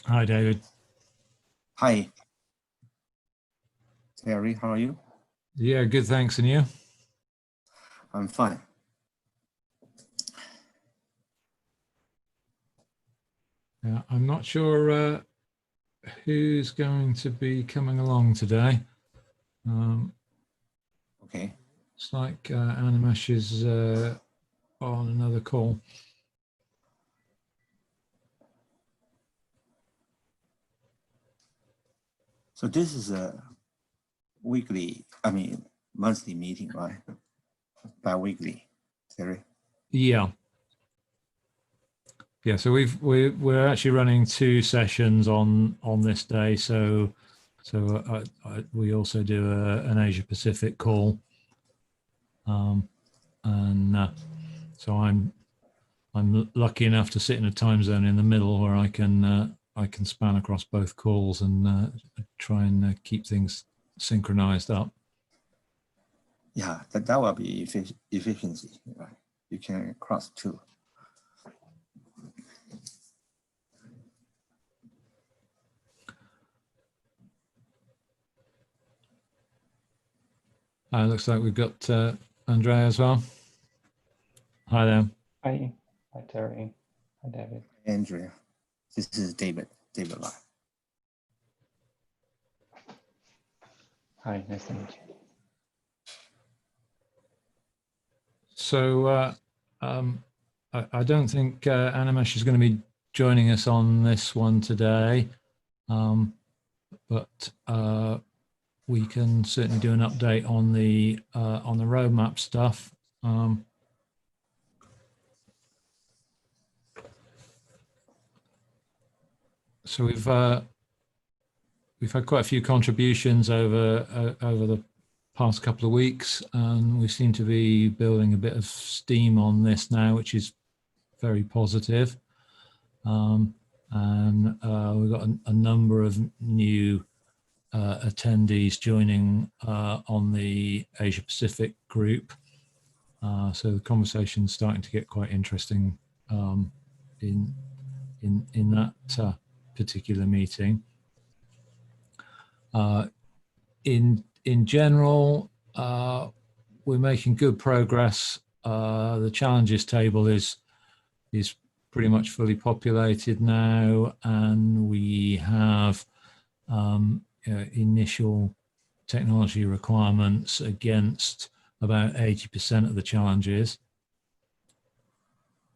Hi, David. Hi, Terry, how are you? Yeah, good, thanks. And you? I'm fine. Yeah, I'm not sure who's going to be coming along today. Okay. It's like Animesh is on another call. So this is a monthly meeting, right? Bi-weekly, Terry. Yeah, yeah. So we're actually running two sessions on this day. We also do an Asia Pacific call, and so I'm lucky enough to sit in a time zone in the middle where I can span across both calls and try and keep things synchronized up. Yeah, that will be efficiency, right? You can cross two. Looks like we've got Andrea as well. Hi there. Hi, Terry. Hi, David. Andrea, this is David Lai. Hi, nice to meet you. So I don't think Animesh is going to be joining us on this one today, but we can certainly do an update on the roadmap stuff. So we've had quite a few contributions over the past couple of weeks, and we seem to be building a bit of steam on this now, which is very positive. And we've got a number of new attendees joining on the Asia Pacific group. So the conversation's starting to get quite interesting in that particular meeting. In general, we're making good progress. The challenges table is pretty much fully populated now, and we have initial technology requirements against about 80% of the challenges.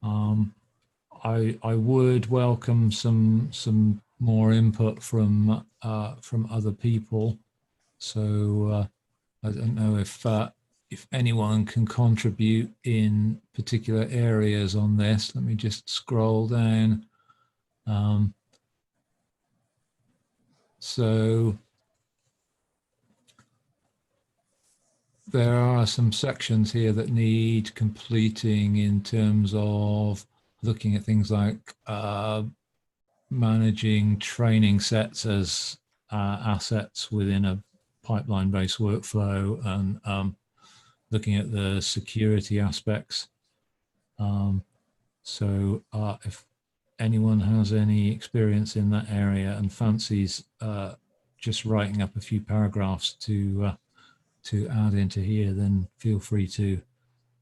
I would welcome some more input from other people. So I don't know if anyone can contribute in particular areas on this. Let me just scroll down. So there are some sections here that need completing in terms of looking at things like managing training sets as assets within a pipeline-based workflow, and looking at the security aspects. So if anyone has any experience in that area and fancies just writing up a few paragraphs to add into here, then feel free to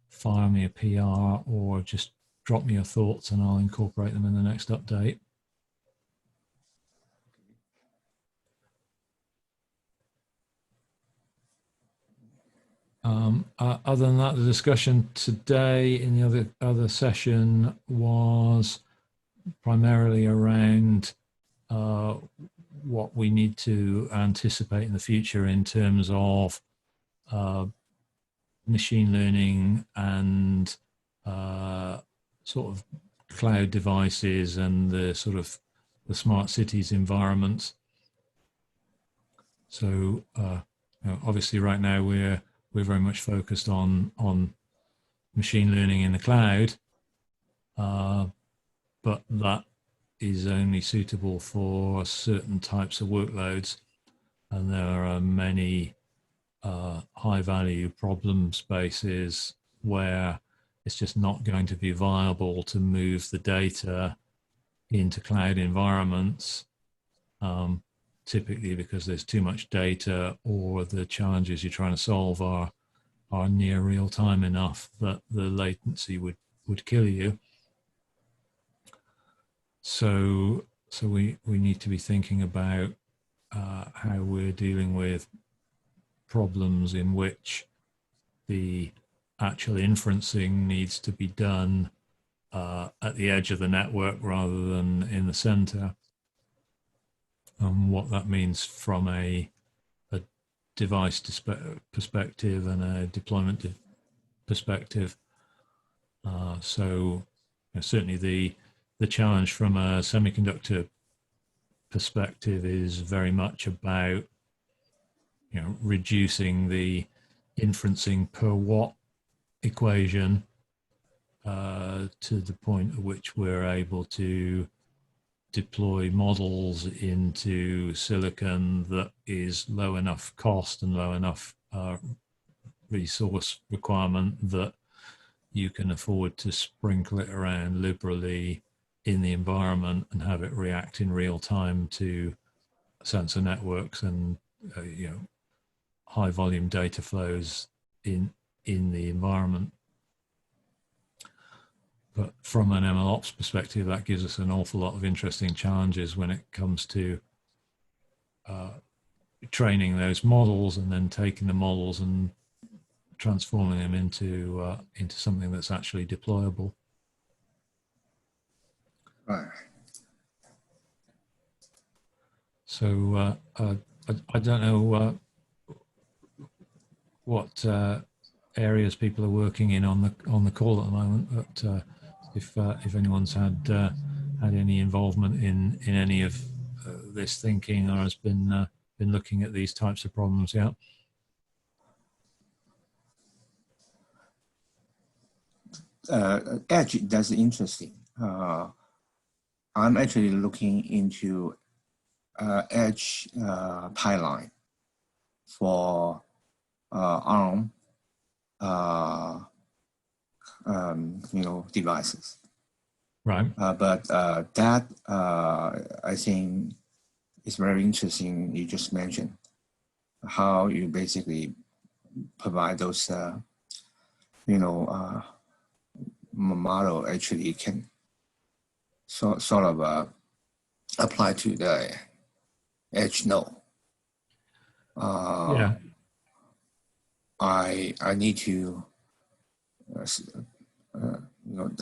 fire me a PR or just drop me your thoughts and I'll incorporate them in the next update. Other than that, the discussion today in the other session was primarily around what we need to anticipate in the future in terms of machine learning and sort of cloud devices and the sort of the smart cities environments. So obviously right now we're very much focused on machine learning in the cloud, but that is only suitable for certain types of workloads, and there are many high value problem spaces where it's just not going to be viable to move the data into cloud environments typically because there's too much data, or the challenges you're trying to solve are near real time enough that the latency would kill you. So we need to be thinking about how we're dealing with problems in which the actual inferencing needs to be done at the edge of the network rather than in the center, and what that means from a device perspective and a deployment perspective. So certainly the challenge from a semiconductor perspective is very much about reducing the inferencing per watt equation to the point at which we're able to deploy models into silicon that is low enough cost and low enough resource requirement that you can afford to sprinkle it around liberally in the environment and have it react in real time to sensor networks and high volume data flows in the environment. But from an MLOps perspective, that gives us an awful lot of interesting challenges when it comes to training those models and then taking the models and transforming them into something that's actually deployable. Right. So I don't know what areas people are working in on the call at the moment, but if anyone's had any involvement in any of this thinking or has been looking at these types of problems, yeah. Edge, that's interesting. I'm actually looking into edge pipeline for ARM devices. Right. But that I think is very interesting. You just mentioned how you basically provide those model actually can sort of apply to the edge node. Yeah. I need to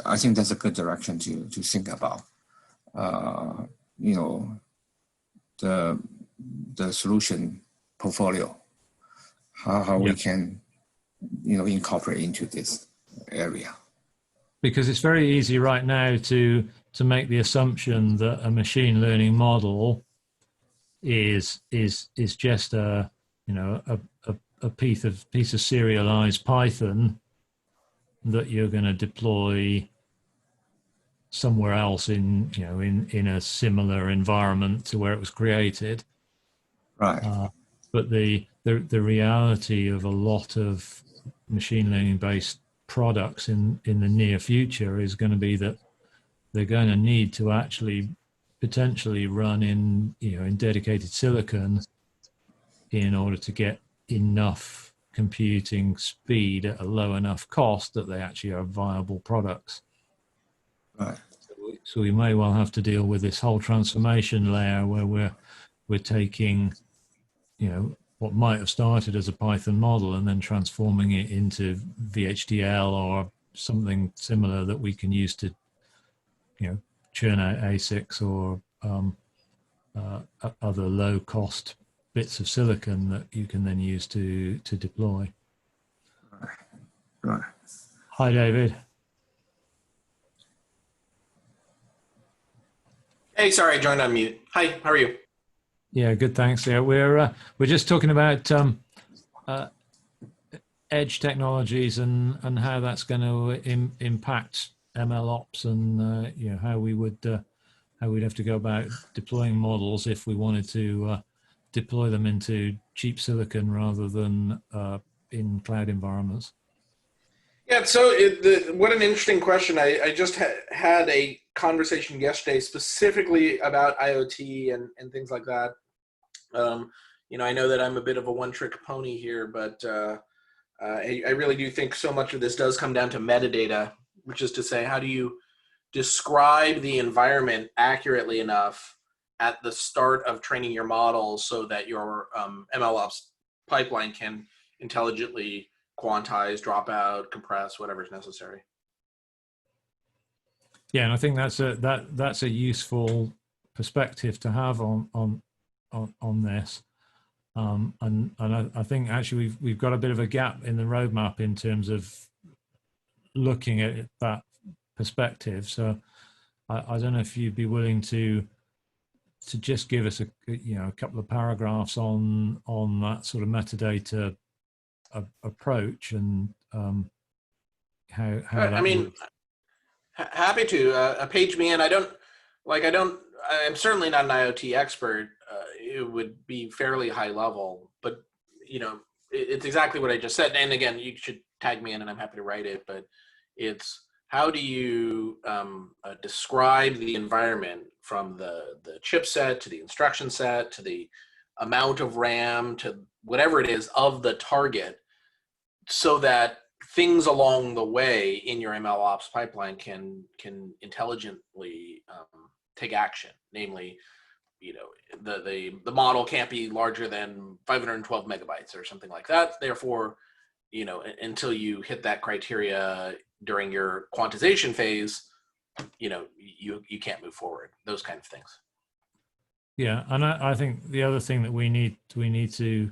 I think that's a good direction to think about. The solution portfolio, how we can incorporate into this area. Because it's very easy right now to make the assumption that a machine learning model is just a piece of serialized Python that you're going to deploy somewhere else in a similar environment to where it was created. Right. But the reality of a lot of machine learning based products in the near future is going to be that they're going to need to actually potentially run in dedicated silicon in order to get enough computing speed at a low enough cost that they actually are viable products. Right. So we may well have to deal with this whole transformation layer where we're taking what might have started as a Python model and then transforming it into VHDL or something similar that we can use to churn out ASICs or other low cost bits of silicon that you can then use to deploy. Right. Hi, David. Hey, sorry, I joined on mute. Hi, how are you? Yeah, good, thanks. Yeah, we're just talking about edge technologies and how that's going to impact MLOps and how we'd have to go about deploying models if we wanted to deploy them into cheap silicon rather than in cloud environments. Yeah, so what an interesting question. I just had a conversation yesterday specifically about IoT and things like that. I know that I'm a bit of a one-trick pony here, but I really do think so much of this does come down to metadata, which is to say, how do you describe the environment accurately enough at the start of training your model so that your MLOps pipeline can intelligently quantize, drop out, compress, whatever is necessary. Yeah, and I think that's a useful perspective to have on this. And I think actually we've got a bit of a gap in the roadmap in terms of looking at that perspective. So I don't know if you'd be willing to just give us a couple of paragraphs on that sort of metadata approach and how I mean, happy to page me in. I'm certainly not an IoT expert. It would be fairly high level, but it's exactly what I just said. And again, you should tag me in, and I'm happy to write it. But it's how do you describe the environment from the chipset to the instruction set to the amount of RAM to whatever it is of the target, so that things along the way in your MLOps pipeline can intelligently take action. Namely, the model can't be larger than 512 megabytes or something like that. Therefore, until you hit that criteria during your quantization phase, you can't move forward. Those kind of things. Yeah, and I think the other thing that we need to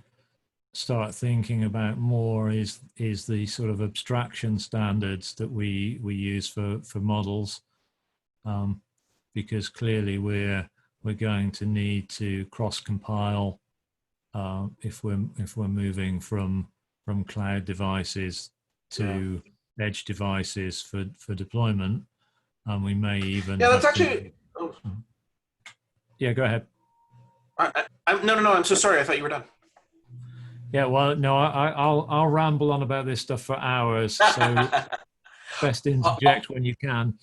start thinking about more is the sort of abstraction standards that we use for models, because clearly we're going to need to cross compile if we're moving from cloud devices to edge devices for deployment, and we may even that's actually. Yeah, go ahead. No. I'm so sorry. I thought you were done. Yeah, well, no, I'll ramble on about this stuff for hours. So best interject when you can.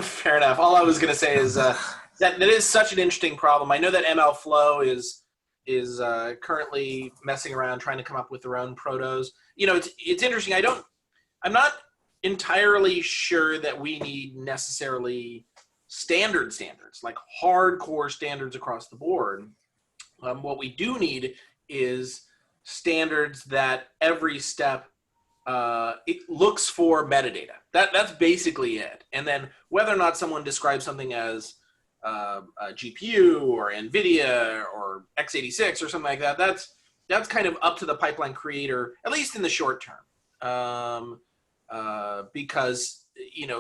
Fair enough. All I was going to say is that is such an interesting problem. I know that ML Flow is currently messing around trying to come up with their own protos. It's interesting. I'm not entirely sure that we need necessarily standards like hardcore standards across the board. What we do need is standards that every step it looks for metadata. That's basically it. And then whether or not someone describes something as a GPU or NVIDIA or x86 or something like that, that's kind of up to the pipeline creator, at least in the short term. Because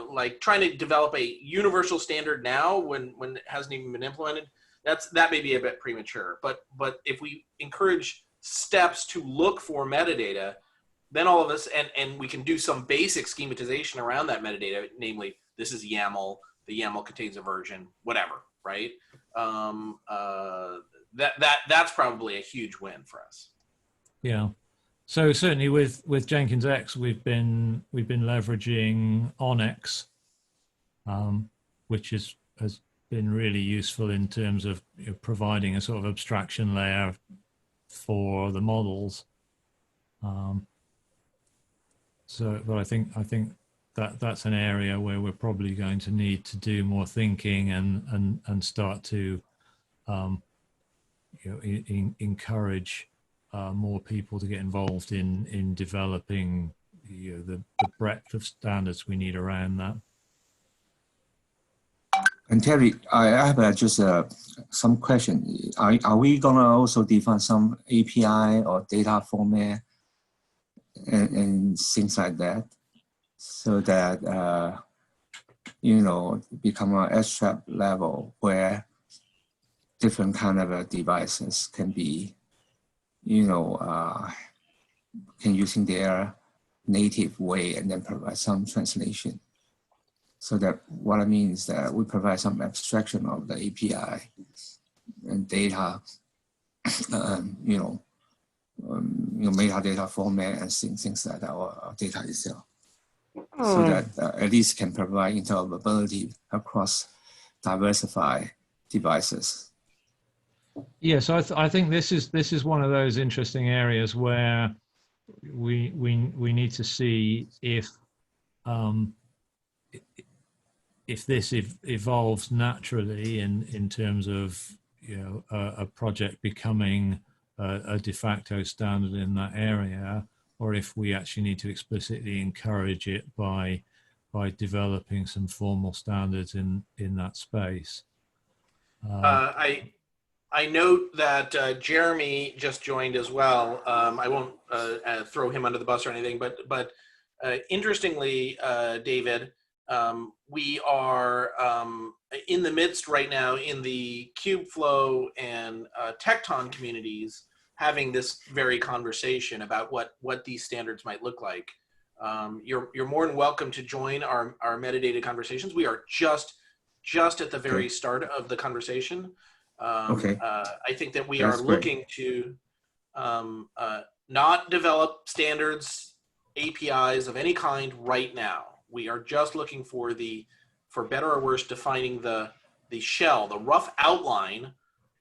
like trying to develop a universal standard now when it hasn't even been implemented, that may be a bit premature. But if we encourage steps to look for metadata, then all of us, and we can do some basic schematization around that metadata, namely, this is YAML, the YAML contains a version, whatever, right? That's probably a huge win for us. Yeah. So certainly with Jenkins X, we've been leveraging Onyx, which has been really useful in terms of providing a sort of abstraction layer for the models. But I think that's an area where we're probably going to need to do more thinking and start to encourage more people to get involved in developing the breadth of standards we need around that. And Terry, I have just some question. Are we gonna also define some API or data format and things like that, so that become an abstract level where different kind of devices can be, can using their native way and then provide some translation. So that what I mean is that we provide some abstraction of the API and data, metadata format and things like that, or data itself. so that at least can provide interoperability across diversified devices. Yeah, so I think this is one of those interesting areas where we need to see if this evolves naturally in terms of a project becoming a de facto standard in that area, or if we actually need to explicitly encourage it by developing some formal standards in that space. I note that Jeremy just joined as well. I won't throw him under the bus or anything, but interestingly, David, we are in the midst right now in the Kubeflow and Tecton communities having this very conversation about what these standards might look like. You're more than welcome to join our metadata conversations. We are just at the very start of the conversation. I think that we are looking to not develop standards, APIs of any kind right now. We are just looking for better or worse, defining the shell, the rough outline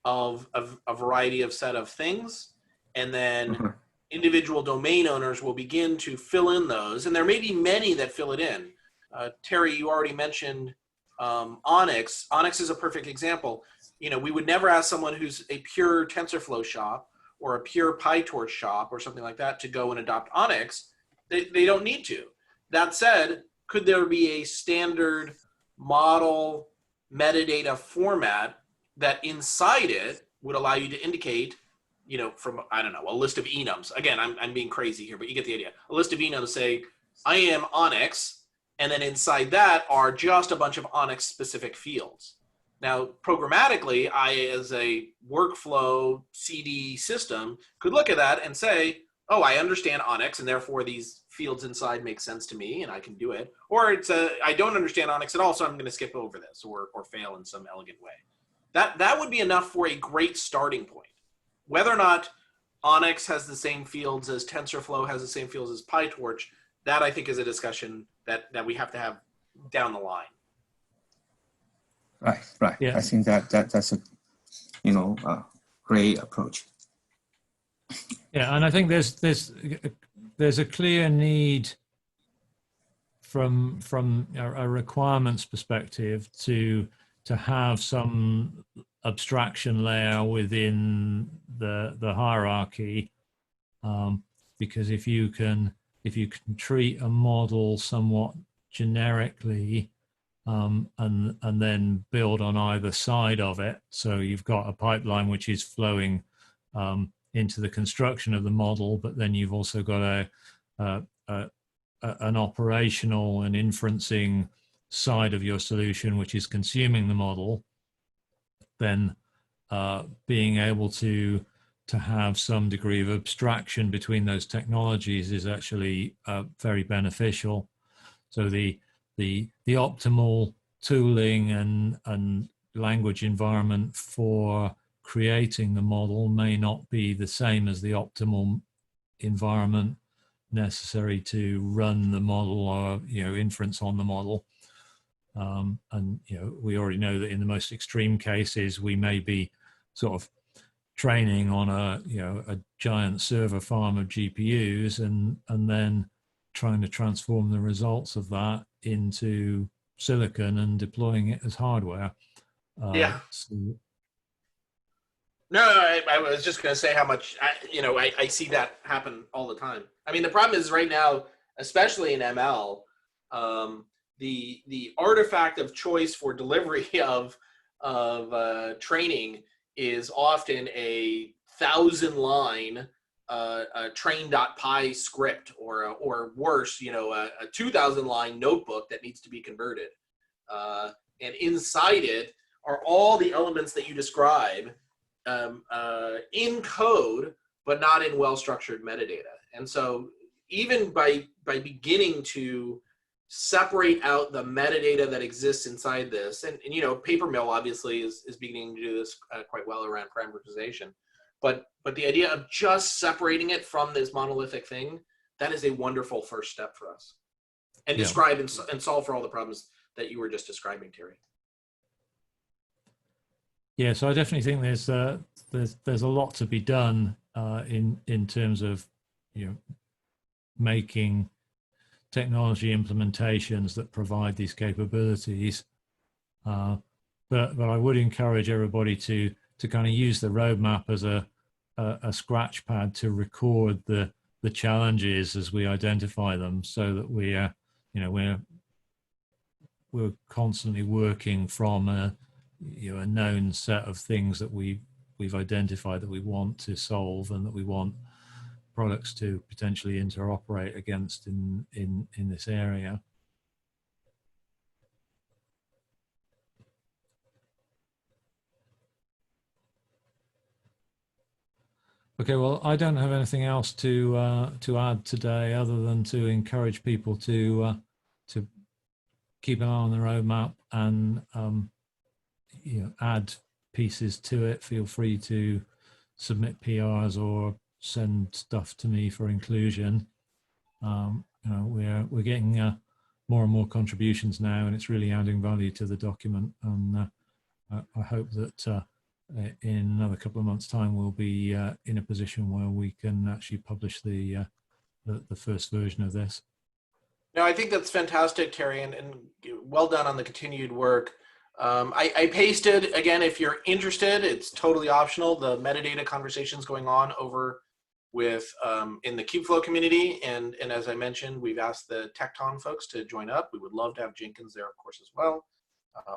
of a variety of set of things, and then individual domain owners will begin to fill in those, and there may be many that fill it in. Terry, you already mentioned Onyx. Onyx is a perfect example. We would never ask someone who's a pure TensorFlow shop or a pure PyTorch shop or something like that to go and adopt Onyx. They don't need to. That said, could there be a standard model metadata format that inside it would allow you to indicate, from, I don't know, a list of enums. Again, I'm being crazy here, but you get the idea. A list of enums say, I am Onyx, and then inside that are just a bunch of Onyx specific fields. Now, programmatically, I, as a workflow CD system, could look at that and say, oh, I understand Onyx, and therefore these fields inside make sense to me, and I can do it. Or it's I don't understand Onyx at all, so I'm going to skip over this or fail in some elegant way. That would be enough for a great starting point. Whether or not Onyx has the same fields as TensorFlow has the same fields as PyTorch, that I think is a discussion that we have to have down the line. Right. Yeah. I think that's a great approach. Yeah, and I think there's a clear need from a requirements perspective to have some abstraction layer within the hierarchy, because if you can treat a model somewhat generically, and then build on either side of it, so you've got a pipeline which is flowing into the construction of the model, but then you've also got an operational and inferencing side of your solution which is consuming the model, then being able to have some degree of abstraction between those technologies is actually very beneficial. So the optimal tooling and language environment for creating the model may not be the same as the optimal environment necessary to run the model or inference on the model. And we already know that in the most extreme cases we may be sort of training on a giant server farm of GPUs and then trying to transform the results of that into silicon and deploying it as hardware. No, I was just going to say how much, I see that happen all the time. I mean, the problem is right now, especially in ML, the artifact of choice for delivery of training is often a 1,000-line train.py script or worse, a 2,000-line notebook that needs to be converted. And inside it are all the elements that you describe in code, but not in well-structured metadata. And so even by beginning to separate out the metadata that exists inside this, and Papermill obviously is beginning to do this quite well around parameterization, but the idea of just separating it from this monolithic thing, that is a wonderful first step for us. and Yeah. describe and solve for all the problems that you were just describing, Terry. Yeah, so I definitely think there's a lot to be done in terms of, you know, making technology implementations that provide these capabilities. But I would encourage everybody to kind of use the roadmap as a scratch pad to record the challenges as we identify them, so that we you know, we're constantly working from a known set of things that we've identified that we want to solve and that we want products to potentially interoperate against in this area. Okay, well, I don't have anything else to add today, other than to encourage people to keep an eye on the roadmap and add pieces to it. Feel free to submit PRs or send stuff to me for inclusion. We're getting more and more contributions now, and it's really adding value to the document. And I hope that in another couple of months' time, we'll be in a position where we can actually publish the first version of this. No, I think that's fantastic, Terry, and well done on the continued work. I pasted, again, if you're interested, it's totally optional, the metadata conversations going on over with in the Kubeflow community. And as I mentioned, we've asked the Tecton folks to join up. We would love to have Jenkins there, of course, as well.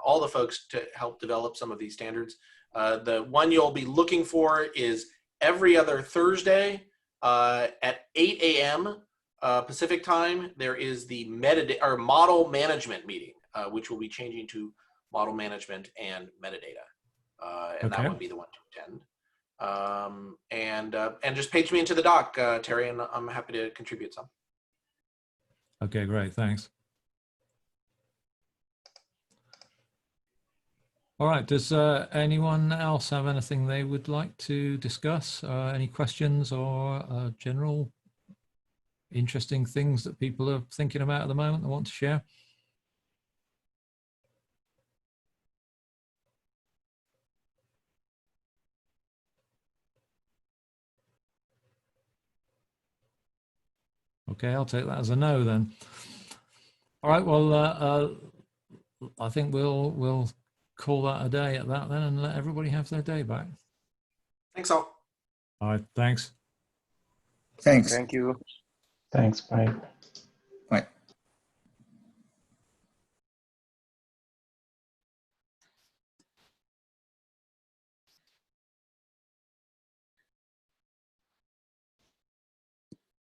All the folks to help develop some of these standards. The one you'll be looking for is every other Thursday at 8 a.m. Pacific time. There is the metadata or model management meeting, which will be changing to model management and metadata, and Okay. that would be the one to attend. And just page me into the doc, Terry, and I'm happy to contribute some. Okay, great, thanks. All right, does anyone else have anything they would like to discuss? Any questions or general interesting things that people are thinking about at the moment they want to share? Okay, I'll take that as a no then. All right, well, I think we'll call that a day at that then, and let everybody have their day back. Thanks all. All right, thanks. Thanks. Thank you. Thanks, bye.